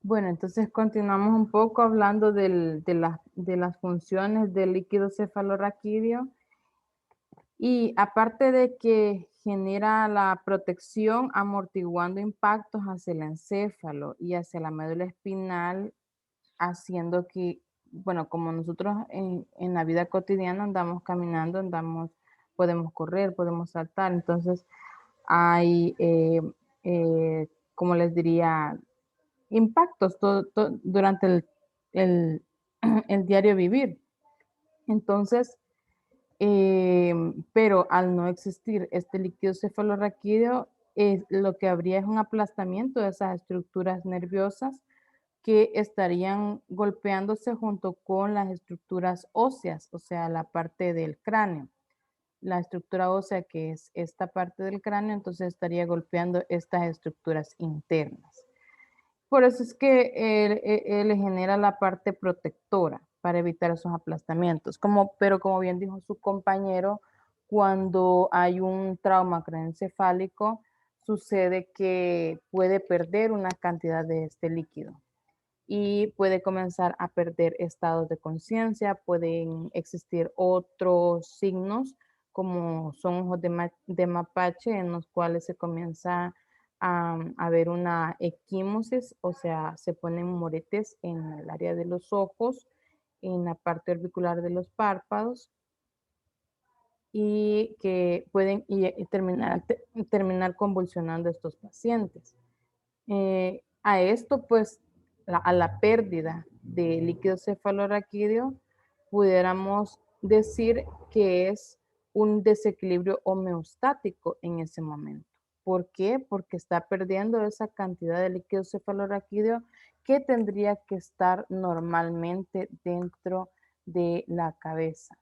Bueno, entonces continuamos un poco hablando de las funciones del líquido cefalorraquídeo y aparte de que genera la protección amortiguando impactos hacia el encéfalo y hacia la médula espinal, haciendo que, bueno, como nosotros en la vida cotidiana andamos caminando, podemos correr, podemos saltar, entonces hay, como les diría, impactos durante el, el diario vivir. Entonces, pero al no existir este líquido cefalorraquídeo, lo que habría es un aplastamiento de esas estructuras nerviosas que estarían golpeándose junto con las estructuras óseas, o sea, la parte del cráneo. La estructura ósea, que es esta parte del cráneo, entonces estaría golpeando estas estructuras internas. Por eso es que él genera la parte protectora para evitar esos aplastamientos. Pero como bien dijo su compañero, cuando hay un trauma craneoencefálico, sucede que puede perder una cantidad de este líquido y puede comenzar a perder estados de conciencia, pueden existir otros signos como son ojos de mapache en los cuales se comienza a ver una equimosis, o sea, se ponen moretes en el área de los ojos, en la parte orbicular de los párpados y que pueden terminar convulsionando a estos pacientes. A esto, pues, a la pérdida de líquido cefalorraquídeo, pudiéramos decir que es un desequilibrio homeostático en ese momento. ¿Por qué? Porque está perdiendo esa cantidad de líquido cefalorraquídeo que tendría que estar normalmente dentro de la cabeza.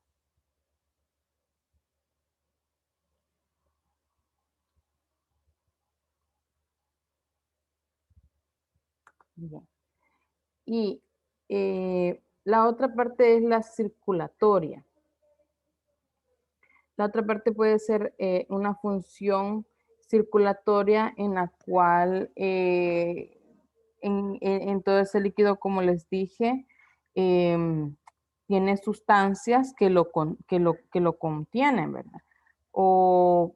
Bien. Y la otra parte es la circulatoria. La otra parte puede ser una función circulatoria en la cual en todo ese líquido, como les dije, em, tiene sustancias que lo contienen, ¿verdad? O,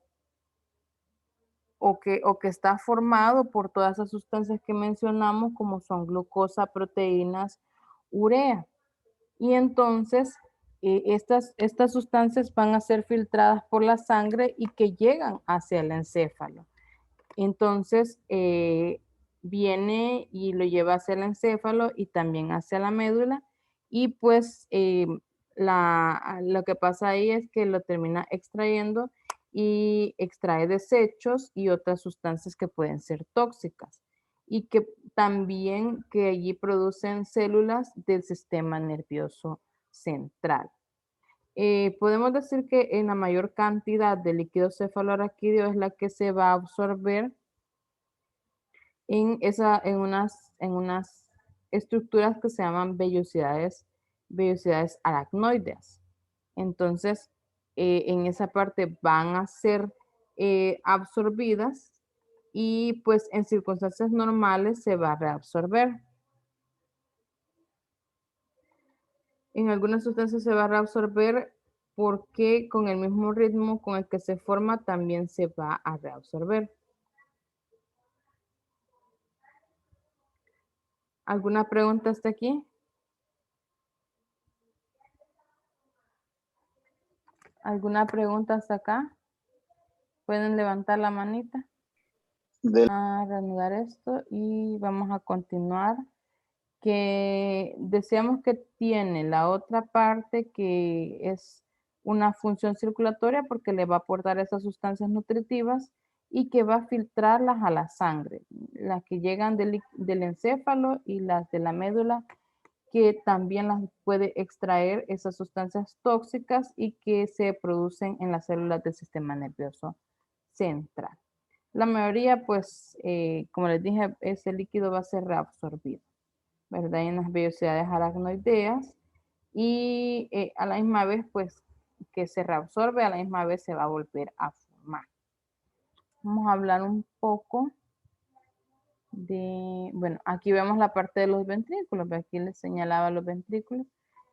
o que está formado por todas esas sustancias que mencionamos, como son glucosa, proteínas, urea. Y entonces estas sustancias van a ser filtradas por la sangre y que llegan hacia el encéfalo. Entonces viene y lo lleva hacia el encéfalo y también hacia la médula. Y pues lo que pasa ahí es que lo termina extrayendo y extrae desechos y otras sustancias que pueden ser tóxicas y que también que allí producen células del sistema nervioso central. Podemos decir que en la mayor cantidad de líquido cefalorraquídeo es la que se va a absorber en unas estructuras que se llaman vellosidades aracnoides. Entonces, en esa parte van a ser absorbidas y pues en circunstancias normales se va a reabsorber. En algunas sustancias se va a reabsorber porque con el mismo ritmo con el que se forma también se va a reabsorber. ¿Alguna pregunta hasta aquí? ¿Alguna pregunta hasta acá? Pueden levantar la manita. Del- A reanudar esto y vamos a continuar. Que deseamos que tiene la otra parte que es una función circulatoria porque le va a aportar esas sustancias nutritivas y que va a filtrarlas a la sangre, las que llegan del encéfalo y las de la médula, que también las puede extraer esas sustancias tóxicas y que se producen en las células del sistema nervioso central. La mayoría, pues, como les dije, ese líquido va a ser reabsorbido, ¿verdad? En las vellosidades aracnoideas y a la misma vez, pues, que se reabsorbe, a la misma vez se va a volver a formar. Vamos a hablar un poco bueno, aquí vemos la parte de los ventrículos, aquí les señalaba los ventrículos,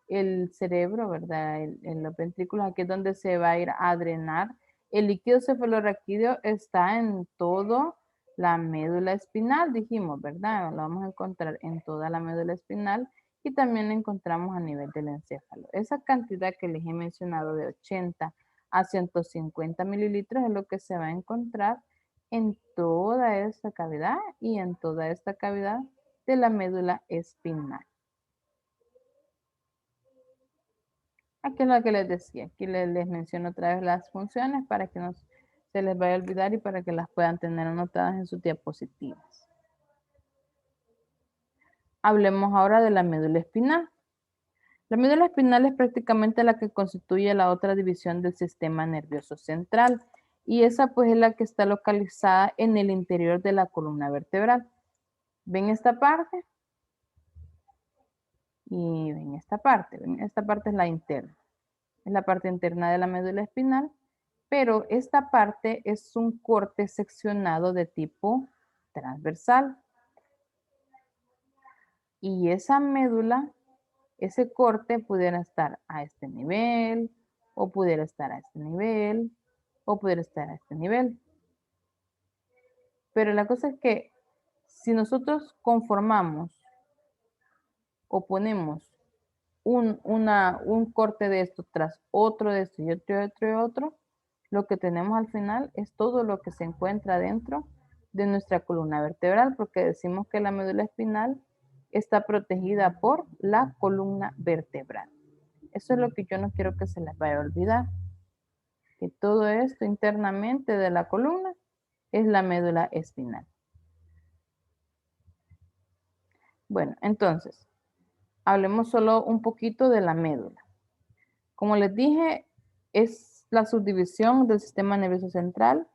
el cerebro, ¿verdad? En los ventrículos, aquí es donde se va a ir a drenar. El líquido cefalorraquídeo está en todo la médula espinal, dijimos, ¿verdad? Lo vamos a encontrar en toda la médula espinal y también lo encontramos a nivel del encéfalo. Esa cantidad que les he mencionado de 80 a 150 mililitros es lo que se va a encontrar en toda esta cavidad y en toda esta cavidad de la médula espinal. Aquí es lo que les decía, aquí les menciono otra vez las funciones para que no se les vaya a olvidar y para que las puedan tener anotadas en sus diapositivas. Hablemos ahora de la médula espinal. La médula espinal es prácticamente la que constituye la otra división del sistema nervioso central y esa pues es la que está localizada en el interior de la columna vertebral. ¿Ven esta parte? Y ven esta parte. ¿Ven? Esta parte es la interna. Es la parte interna de la médula espinal, pero esta parte es un corte seccionado de tipo transversal. Y esa médula, ese corte pudiera estar a este nivel, o pudiera estar a este nivel, o pudiera estar a este nivel. Pero la cosa es que si nosotros conformamos o ponemos un corte de esto tras otro de esto y otro y otro, lo que tenemos al final es todo lo que se encuentra dentro de nuestra columna vertebral, porque decimos que la médula espinal está protegida por la columna vertebral. Eso es lo que yo no quiero que se les vaya a olvidar, que todo esto internamente de la columna es la médula espinal. Bueno, entonces, hablemos solo un poquito de la médula. Como les dije, es la subdivisión del sistema nervioso central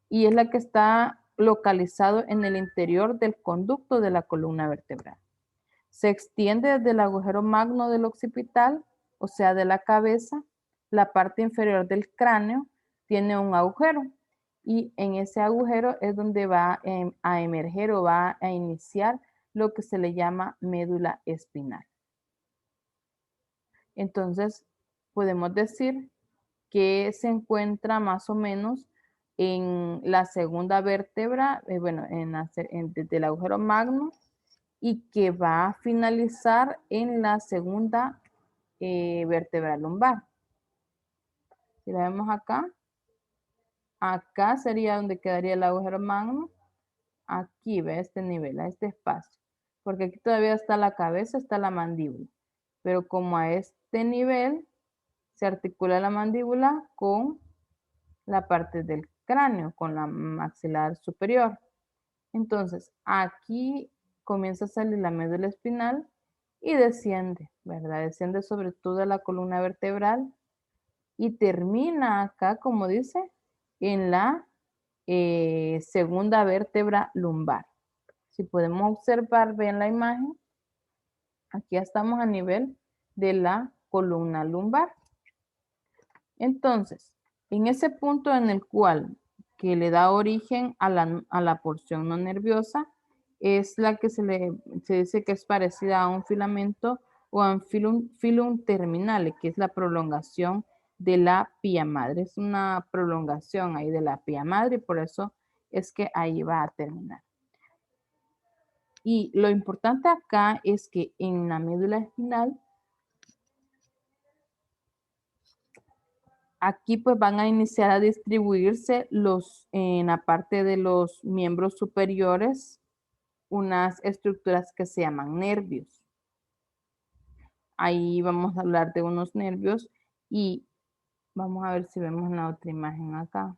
y es la que está localizado en el interior del conducto de la columna vertebral. Se extiende desde el agujero magno del occipital, o sea, de la cabeza, la parte inferior del cráneo tiene un agujero y en ese agujero es donde va a emerger o va a iniciar lo que se le llama médula espinal. Entonces, podemos decir que se encuentra más o menos en la segunda vértebra, bueno, desde el agujero magno y que va a finalizar en la segunda vértebra lumbar. Si la vemos acá, acá sería donde quedaría el agujero magno. Aquí, ve este nivel, a este espacio. Porque aquí todavía está la cabeza, está la mandíbula. Pero como a este nivel se articula la mandíbula con la parte del cráneo, con la maxilar superior. Entonces, aquí comienza a salir la médula espinal y desciende, ¿verdad? Desciende sobre toda la columna vertebral y termina acá, como dice, en la segunda vértebra lumbar. Si podemos observar, ven la imagen, aquí ya estamos a nivel de la columna lumbar. Entonces, en ese punto en el cual que le da origen a la porción no nerviosa, es la que se dice que es parecida a un filamento o a un filum terminale, que es la prolongación de la pía madre. Es una prolongación ahí de la pía madre y por eso es que ahí va a terminar. Y lo importante acá es que en la médula espinal, aquí pues van a iniciar a distribuirse en la parte de los miembros superiores unas estructuras que se llaman nervios. Ahí vamos a hablar de unos nervios y vamos a ver si vemos la otra imagen acá.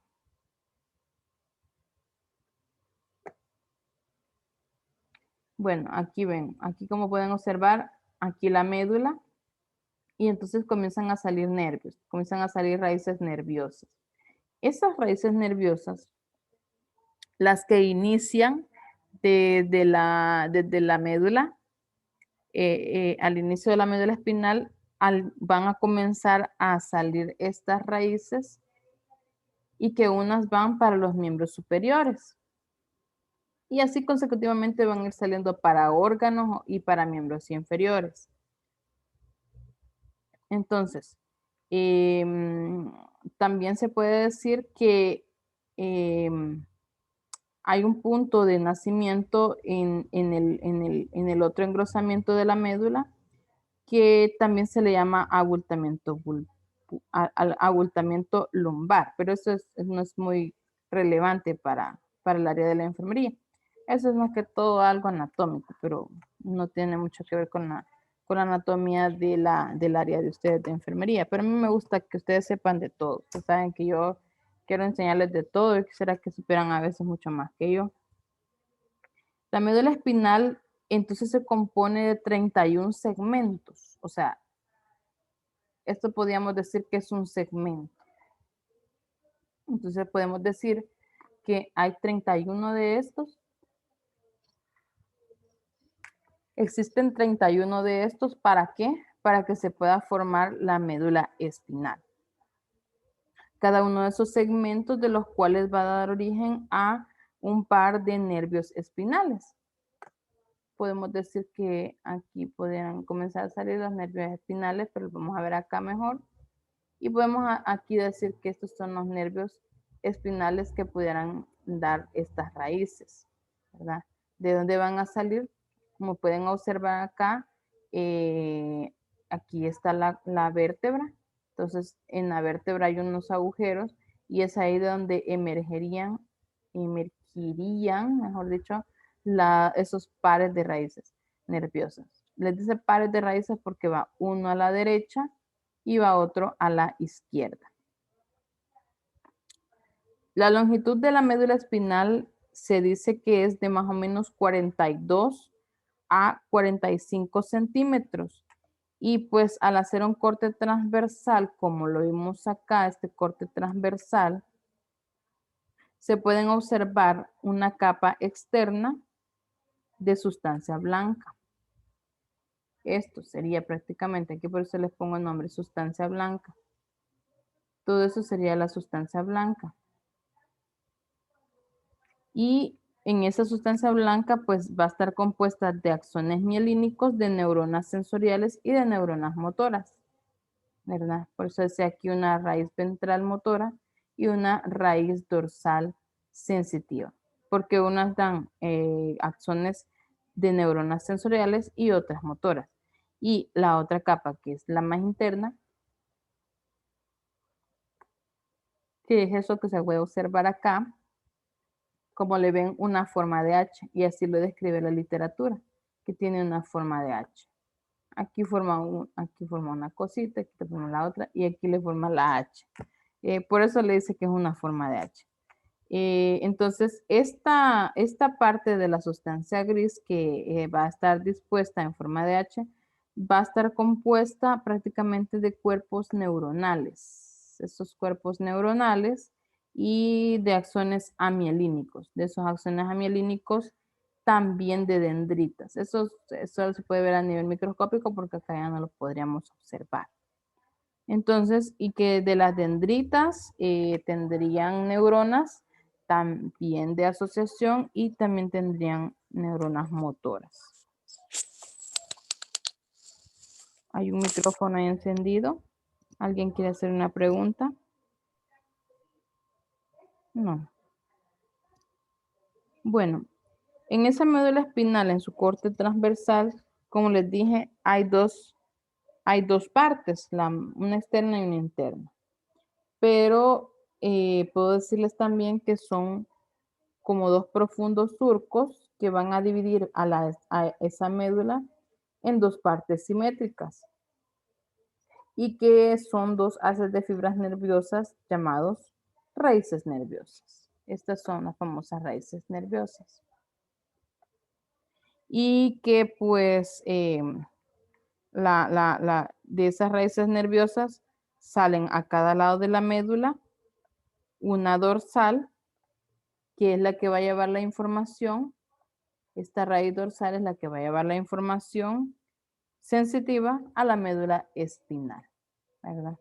Bueno, aquí ven, aquí como pueden observar, aquí la médula y entonces comienzan a salir nervios, comienzan a salir raíces nerviosas. Esas raíces nerviosas, las que inician desde la médula, al inicio de la médula espinal, van a comenzar a salir estas raíces y que unas van para los miembros superiores. Y así consecutivamente van a ir saliendo para órganos y para miembros inferiores. Entonces, también se puede decir que hay un punto de nacimiento en el otro engrosamiento de la médula que también se le llama abultamiento lumbar, pero eso no es muy relevante para el área de la enfermería. Eso es más que todo algo anatómico, pero no tiene mucho que ver con la anatomía del área de ustedes de enfermería. Pero a mí me gusta que ustedes sepan de todo. Ustedes saben que yo quiero enseñarles de todo y quisiera que supieran a veces mucho más que yo. La médula espinal entonces se compone de 31 segmentos, o sea, esto podríamos decir que es un segmento. Entonces podemos decir que hay 31 de estos. Existen 31 de estos, ¿para qué? Para que se pueda formar la médula espinal. Cada uno de esos segmentos de los cuales va a dar origen a un par de nervios espinales. Podemos decir que aquí podrían comenzar a salir los nervios espinales, pero vamos a ver acá mejor. Y podemos aquí decir que estos son los nervios espinales que pudieran dar estas raíces, ¿verdad? ¿De dónde van a salir? Como pueden observar acá, aquí está la vértebra. Entonces, en la vértebra hay unos agujeros y es ahí donde emergirían, mejor dicho, esos pares de raíces nerviosas. Les dice pares de raíces porque va uno a la derecha y va otro a la izquierda. La longitud de la médula espinal se dice que es de más o menos 42 a 45 centímetros. Y pues al hacer un corte transversal, como lo vimos acá, este corte transversal, se pueden observar una capa externa de sustancia blanca. Esto sería prácticamente, aquí por eso les pongo el nombre, sustancia blanca. Todo eso sería la sustancia blanca. Y en esa sustancia blanca pues va a estar compuesta de axones mielínicos, de neuronas sensoriales y de neuronas motoras, ¿verdad? Por eso decía aquí una raíz ventral motora y una raíz dorsal sensitiva, porque unas dan axones de neuronas sensoriales y otras motoras. Y la otra capa, que es la más interna, que es eso que se puede observar acá, como le ven una forma de H, y así lo describe la literatura, que tiene una forma de H. Aquí forma una cosita, aquí le forma la otra, y aquí le forma la H. Por eso le dice que es una forma de H. Entonces, esta parte de la sustancia gris que va a estar dispuesta en forma de H, va a estar compuesta prácticamente de cuerpos neuronales. Esos cuerpos neuronales y de axones amielínicos. De esos axones amielínicos, también de dendritas. Eso se puede ver a nivel microscópico porque acá ya no lo podríamos observar. Entonces, y que de las dendritas tendrían neuronas también de asociación y también tendrían neuronas motoras. Hay un micrófono ahí encendido. ¿Alguien quiere hacer una pregunta? No. Bueno, en esa médula espinal, en su corte transversal, como les dije, hay dos partes, una externa y una interna. Pero puedo decirles también que son como dos profundos surcos que van a dividir a esa médula en dos partes simétricas y que son dos haces de fibras nerviosas llamados raíces nerviosas. Estas son las famosas raíces nerviosas. Y que pues de esas raíces nerviosas salen a cada lado de la médula una dorsal, que es la que va a llevar la información. Esta raíz dorsal es la que va a llevar la información sensitiva a la médula espinal, ¿verdad?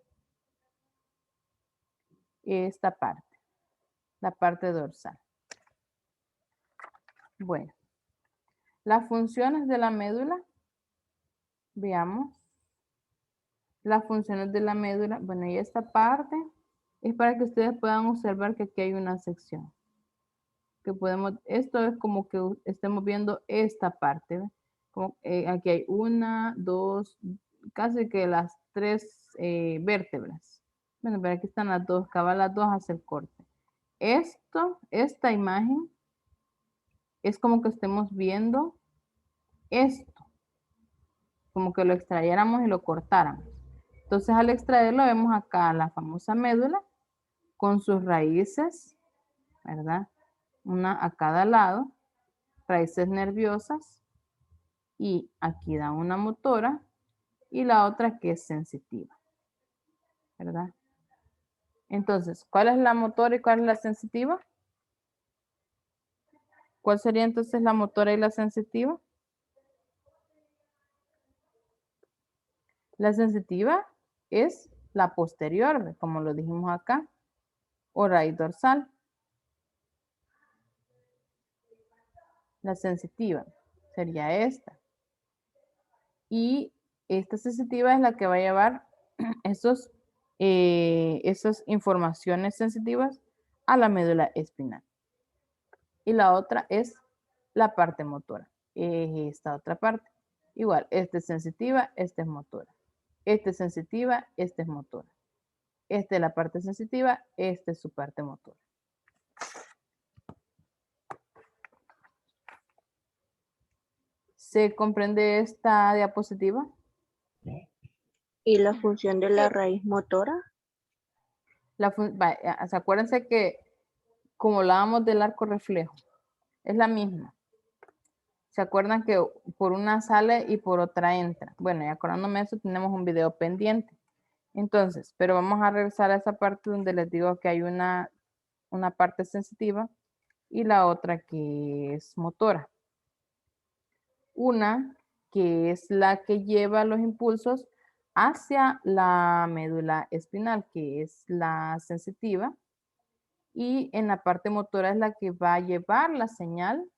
Esta parte, la parte dorsal. Bueno, las funciones de la médula, veamos. Las funciones de la médula, bueno, y esta parte es para que ustedes puedan observar que aquí hay una sección. Que podemos, esto es como que estemos viendo esta parte, ¿ve? Como, aquí hay una, dos, casi que las tres vértebras. Bueno, pero aquí están las dos, cabal las dos hace el corte. Esta imagen es como que estemos viendo esto, como que lo extrayéramos y lo cortáramos. Entonces al extraerlo vemos acá la famosa médula con sus raíces, ¿verdad? Una a cada lado, raíces nerviosas, y aquí da una motora y la otra que es sensitiva, ¿verdad? Entonces, ¿cuál es la motora y cuál es la sensitiva? ¿Cuál sería entonces la motora y la sensitiva? La sensitiva es la posterior, como lo dijimos acá, o raíz dorsal. La sensitiva sería esta. Y esta sensitiva es la que va a llevar esas informaciones sensitivas a la médula espinal. Y la otra es la parte motora. Esta otra parte. Igual, esta es sensitiva, esta es motora. Esta es sensitiva, esta es motora. Esta es la parte sensitiva, esta es su parte motora. ¿Se comprende esta diapositiva? ¿Y la función de la raíz motora? Acuérdense que como hablábamos del arco reflejo, es la misma. ¿Se acuerdan que por una sale y por otra entra? Bueno, y acordándome de eso, tenemos un video pendiente. Entonces, pero vamos a regresar a esa parte donde les digo que hay una parte sensitiva y la otra que es motora. Una que es la que lleva los impulsos hacia la médula espinal, que es la sensitiva, y en la parte motora es la que va a llevar la señal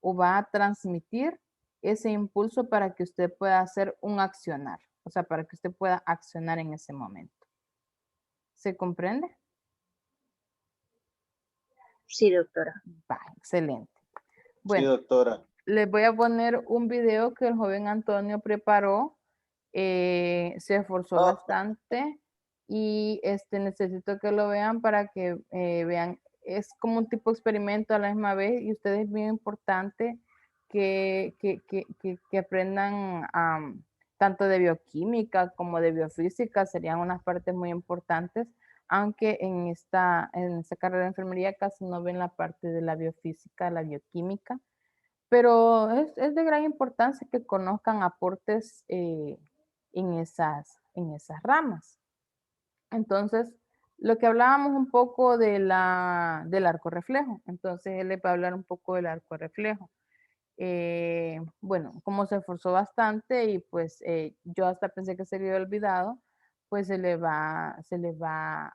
o va a transmitir ese impulso para que usted pueda hacer un accionar, o sea, para que usted pueda accionar en ese momento. ¿Se comprende? Sí, doctora. Va, excelente. Bueno, Sí, doctora. les voy a poner un video que el joven Antonio preparó. Se esforzó bastante y necesito que lo vean para que vean. Es como un tipo de experimento a la misma vez y ustedes es bien importante que aprendan tanto de bioquímica como de biofísica. Serían unas partes muy importantes, aunque en esta carrera de enfermería casi no ven la parte de la biofísica, la bioquímica, pero es de gran importancia que conozcan aportes en esas ramas. Entonces, lo que hablábamos un poco del arco reflejo, entonces él le va a hablar un poco del arco reflejo. Bueno, como se esforzó bastante y pues yo hasta pensé que se le había olvidado, pues se le va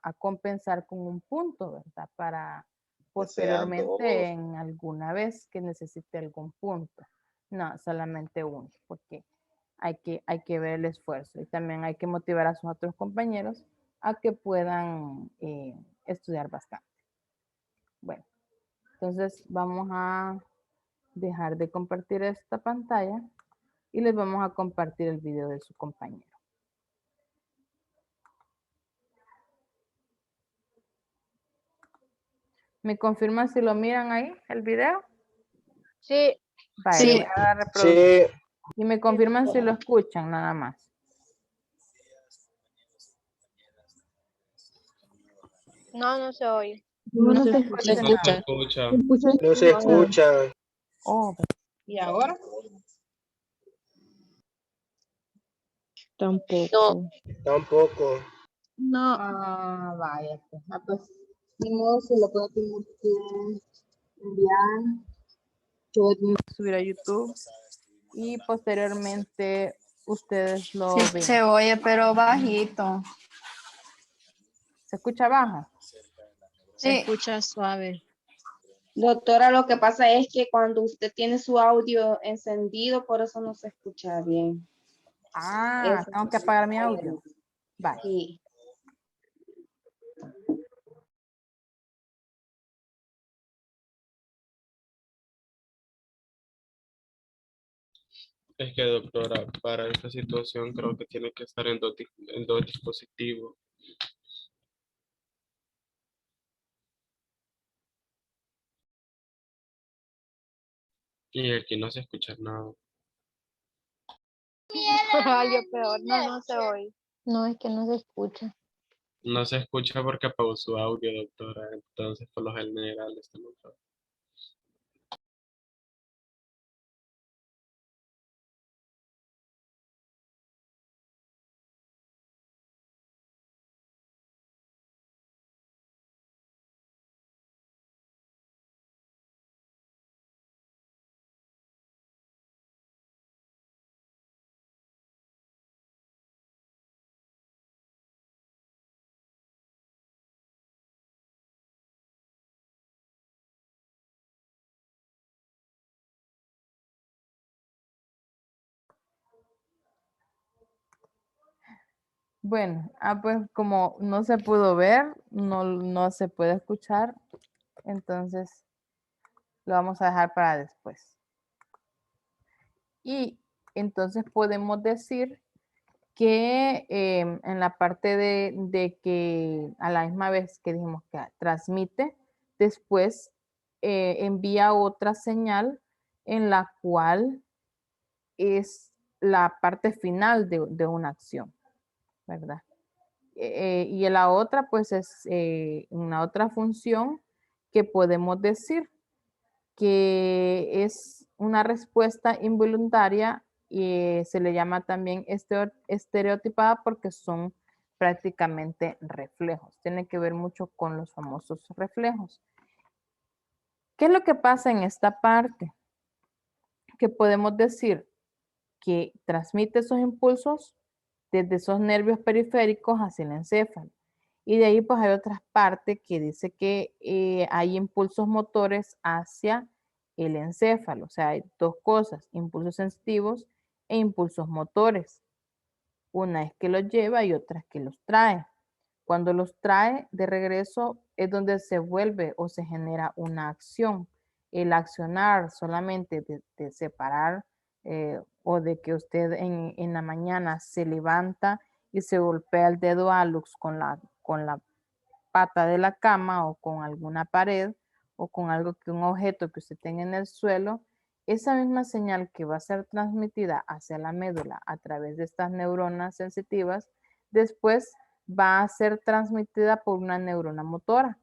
a compensar con un punto, ¿verdad? Para posteriormente en alguna vez que necesite algún punto. No, solamente uno, porque hay que ver el esfuerzo y también hay que motivar a sus otros compañeros a que puedan estudiar bastante. Bueno, entonces vamos a dejar de compartir esta pantalla y les vamos a compartir el video de su compañero. ¿Me confirman si lo miran ahí, el video? Sí. Vale, Sí. voy a dar reproducción. Sí. Y me confirman si lo escuchan nada más. No, no se oye. No se escucha. No se escucha. Oh, ¿y ahora? Tampoco. Tampoco. No. Ah, vaya. Pues, ni modo, se lo puedo tener que enviar. Yo voy a tener que subir a YouTube y posteriormente ustedes lo Sí, ven. se oye, pero bajito. ¿Se escucha bajo? Sí. Escucha suave. Doctora, lo que pasa es que cuando usted tiene su audio encendido, por eso no se escucha bien. Ah, tengo que apagar mi audio. Vale. Sí. Es que, doctora, para esta situación creo que tiene que estar en dos dispositivos. Y aquí no se escucha nada. Algo peor, no se oye. No, es que no se escucha. No se escucha porque apagó su audio, doctora. Entonces, por lo general, está mejor. Bueno, pues como no se pudo ver, no se puede escuchar, entonces lo vamos a dejar para después. Y entonces podemos decir que en la parte de que a la misma vez que dijimos que transmite, después envía otra señal en la cual es la parte final de una acción, ¿verdad? Y la otra, pues es una otra función que podemos decir que es una respuesta involuntaria y se le llama también estereotipada porque son prácticamente reflejos. Tiene que ver mucho con los famosos reflejos. ¿Qué es lo que pasa en esta parte? Que podemos decir que transmite esos impulsos desde esos nervios periféricos hacia el encéfalo. Y de ahí pues hay otras partes que dice que hay impulsos motores hacia el encéfalo. O sea, hay dos cosas, impulsos sensitivos e impulsos motores. Una es que los lleva y otra es que los trae. Cuando los trae de regreso es donde se vuelve o se genera una acción. El accionar solamente de separar o de que usted en la mañana se levanta y se golpea el dedo hálux con la pata de la cama o con alguna pared o con un objeto que usted tenga en el suelo, esa misma señal que va a ser transmitida hacia la médula a través de estas neuronas sensitivas, después va a ser transmitida por una neurona motora.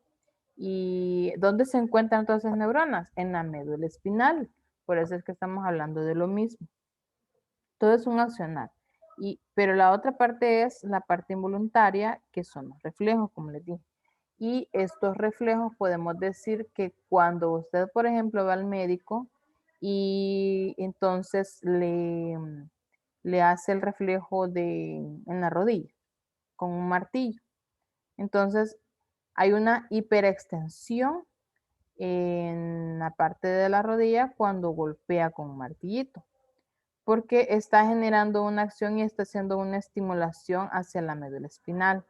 ¿Y dónde se encuentran todas esas neuronas? En la médula espinal. Por eso es que estamos hablando de lo mismo. Todo es un accionar. Pero la otra parte es la parte involuntaria, que son los reflejos, como les dije. Y estos reflejos podemos decir que cuando usted, por ejemplo, va al médico y entonces le hace el reflejo en la rodilla con un martillo. Entonces hay una hiperextensión en la parte de la rodilla cuando golpea con un martillito, porque está generando una acción y está haciendo una estimulación hacia la médula espinal.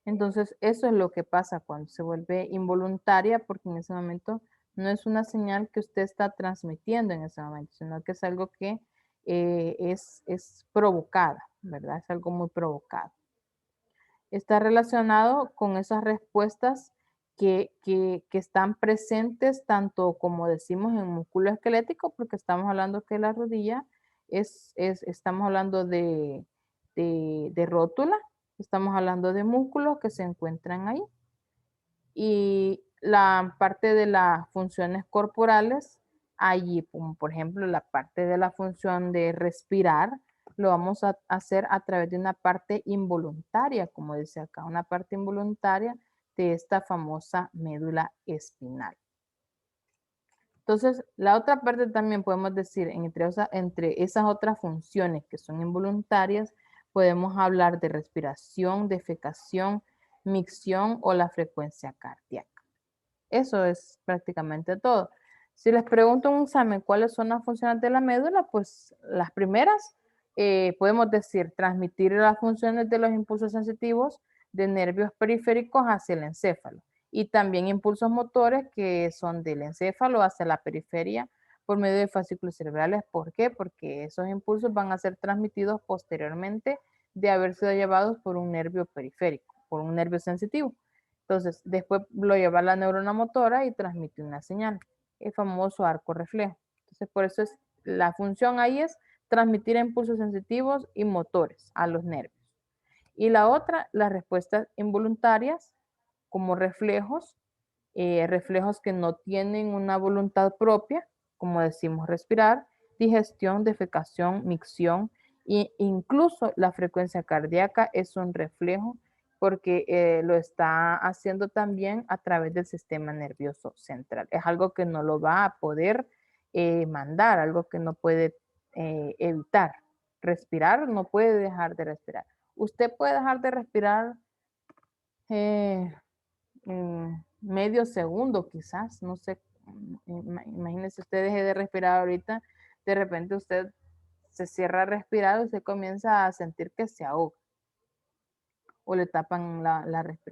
Entonces, eso es lo que pasa cuando se vuelve involuntaria, porque en ese momento no es una señal que usted está transmitiendo en ese momento, sino que es algo que es provocada, ¿verdad? Es algo muy provocado. Está relacionado con esas respuestas que están presentes tanto como decimos en músculo esquelético, porque estamos hablando que la rodilla estamos hablando de rótula, estamos hablando de músculos que se encuentran ahí. Y la parte de las funciones corporales, allí, como por ejemplo la parte de la función de respirar, lo vamos a hacer a través de una parte involuntaria, como dice acá, una parte involuntaria de esta famosa médula espinal. Entonces, la otra parte también podemos decir, entre esas otras funciones que son involuntarias, podemos hablar de respiración, defecación, micción o la frecuencia cardíaca. Eso es prácticamente todo. Si les pregunto en un examen cuáles son las funciones de la médula, pues las primeras podemos decir transmitir las funciones de los impulsos sensitivos de nervios periféricos hacia el encéfalo y también impulsos motores que son del encéfalo hacia la periferia por medio de fascículos cerebrales. ¿Por qué? Porque esos impulsos van a ser transmitidos posteriormente de haber sido llevados por un nervio periférico, por un nervio sensitivo. Entonces, después lo lleva a la neurona motora y transmite una señal, el famoso arco reflejo. Entonces, por eso es la función ahí es transmitir impulsos sensitivos y motores a los nervios. Y la otra, las respuestas involuntarias como reflejos, reflejos que no tienen una voluntad propia, como decimos respirar, digestión, defecación, micción, e incluso la frecuencia cardíaca es un reflejo porque lo está haciendo también a través del sistema nervioso central. Es algo que no lo va a poder mandar, algo que no puede evitar. Respirar no puede dejar de respirar. Usted puede dejar de respirar medio segundo quizás, no sé, imagínese usted deje de respirar ahorita, de repente usted se cierra a respirar y usted comienza a sentir que se ahoga o le tapan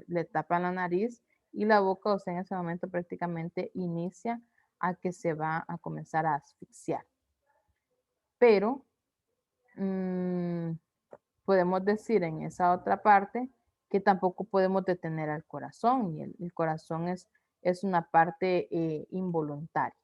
le tapan la nariz y la boca, o sea, en ese momento prácticamente inicia a que se va a comenzar a asfixiar. Pero podemos decir en esa otra parte que tampoco podemos detener al corazón y el corazón es una parte involuntaria.